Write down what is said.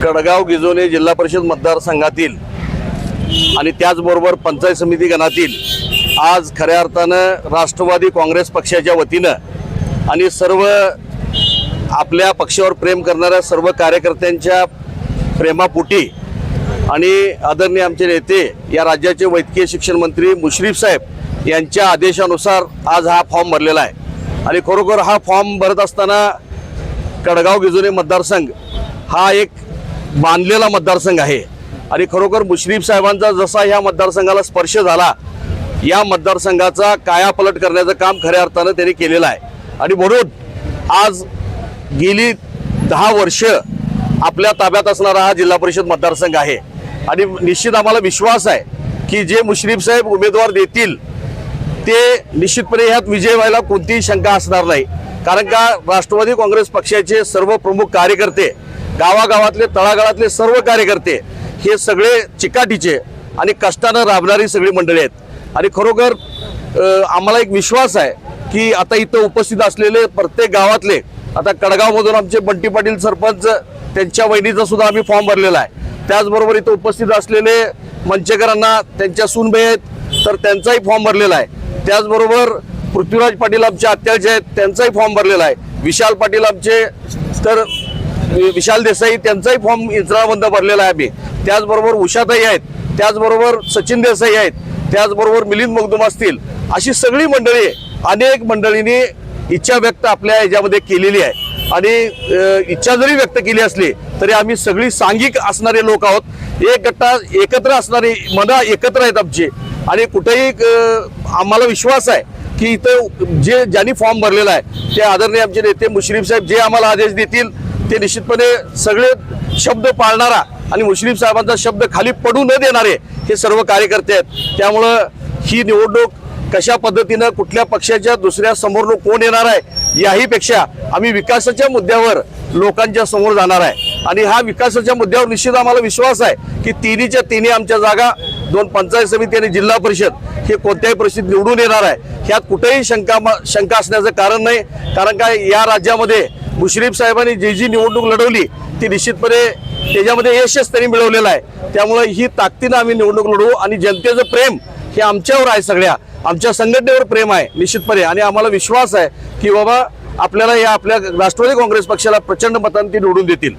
कडगाव गिजोनी जिल्हा परिषद मतदारसंघातील आणि त्याचबरोबर पंचायत समिती गणातील आज खऱ्या अर्थानं राष्ट्रवादी काँग्रेस पक्षाच्या वतीनं आणि सर्व आपल्या पक्षावर प्रेम करणाऱ्या सर्व कार्यकर्त्यांच्या प्रेमापोटी आणि आदरणीय आमचे नेते या राज्याचे वैद्यकीय शिक्षण मंत्री मुश्रीफ साहेब यांच्या आदेशानुसार आज हा फॉर्म भरलेला आहे। आणि खरोखर हा फॉर्म भरत असताना कडगाव गिजोनी मतदारसंघ हा एक बांधलेला मतदारसंघ आहे आणि खरोखर मुश्रीफ साहेबांचा जसा ह्या मतदारसंघाला स्पर्श झाला, या मतदारसंघाचा कायापलट करण्याचं काम खऱ्या अर्थानं त्यांनी केलेलं आहे। आणि म्हणून आज गेली 10 वर्ष आपल्या ताब्यात असणारा हा जिल्हा परिषद मतदारसंघ आहे आणि निश्चित आम्हाला विश्वास आहे की जे मुश्रीफ साहेब उमेदवार देतील ते निश्चितपणे ह्यात विजय व्हायला कोणतीही शंका असणार नाही। कारण का राष्ट्रवादी काँग्रेस पक्षाचे सर्व प्रमुख कार्यकर्ते, गावागावातले तळागाळातले सर्व कार्यकर्ते हे सगळे चिकाटीचे आणि कष्टानं राबणारी सगळी मंडळी आहेत। आणि खरोखर आम्हाला एक विश्वास आहे की आता इथं उपस्थित असलेले प्रत्येक गावातले, आता कडगावमधून आमचे बंटी पाटील सरपंच त्यांच्या वहिनीचा सुद्धा आम्ही फॉर्म भरलेला आहे। त्याचबरोबर इथं उपस्थित असलेले मंचेकरांना त्यांच्या सूनबाई आहेत तर त्यांचाही फॉर्म भरलेला आहे। त्याचबरोबर पृथ्वीराज पाटील आमचे अत्याचे आहेत, त्यांचाही फॉर्म भरलेला आहे। विशाल पाटील आमचे तर विशाल देसाई त्यांचाही फॉर्म इंचराबंद भरलेला आहे आम्ही। त्याचबरोबर उषाताई आहेत, त्याचबरोबर सचिन देसाई आहेत, त्याचबरोबर मिलिंद मगदूम असतील, अशी सगळी मंडळी अनेक मंडळींनी इच्छा व्यक्त आपल्या याच्यामध्ये केलेली आहे। आणि इच्छा जरी व्यक्त केली असली तरी आम्ही सगळी सांघिक असणारे लोक आहोत, एक गट्टा एकत्र असणारी मनं एकत्र आहेत आमची। आणि कुठेही आम्हाला विश्वास आहे की इथं ज्यांनी फॉर्म भरलेला आहे ते आदरणीय आमचे नेते मुश्रीफ साहेब जे आम्हाला आदेश देतील ते निश्चितपणे सगळे शब्द पाळणारा आणि मुश्रीफ साहेबांचा शब्द खाली पडू न देणारे हे सर्व कार्यकर्ते आहेत। त्यामुळं ही निवडणूक कशा पद्धतीनं कुठल्या पक्षाच्या दुसऱ्या समोरनं कोण येणार आहे याहीपेक्षा आम्ही विकासाच्या मुद्द्यावर लोकांच्या समोर जाणार आहे। आणि हा विकासाच्या मुद्द्यावर निश्चित आम्हाला विश्वास आहे की तिन्हीच्या तिन्ही आमच्या जागा 2 पंचायत समिती आणि जिल्हा परिषद हे कोणत्याही परिस्थितीत निवडून येणार आहे। ह्यात कुठेही शंका असण्याचं कारण नाही। कारण काय या राज्यामध्ये मुश्रीफ साहेबांनी जी निवडणूक लढवली ती निश्चितपणे त्याच्यामध्ये यशच त्यांनी मिळवलेलं आहे। त्यामुळे ही ताकदीनं आम्ही निवडणूक लढवू आणि जनतेचं प्रेम हे आमच्यावर आहे, सगळ्या आमच्या संघटनेवर प्रेम आहे निश्चितपणे। आणि आम्हाला विश्वास आहे की बाबा आपल्याला या आपल्या राष्ट्रवादी काँग्रेस पक्षाला प्रचंड मतांनी निवडून देतील।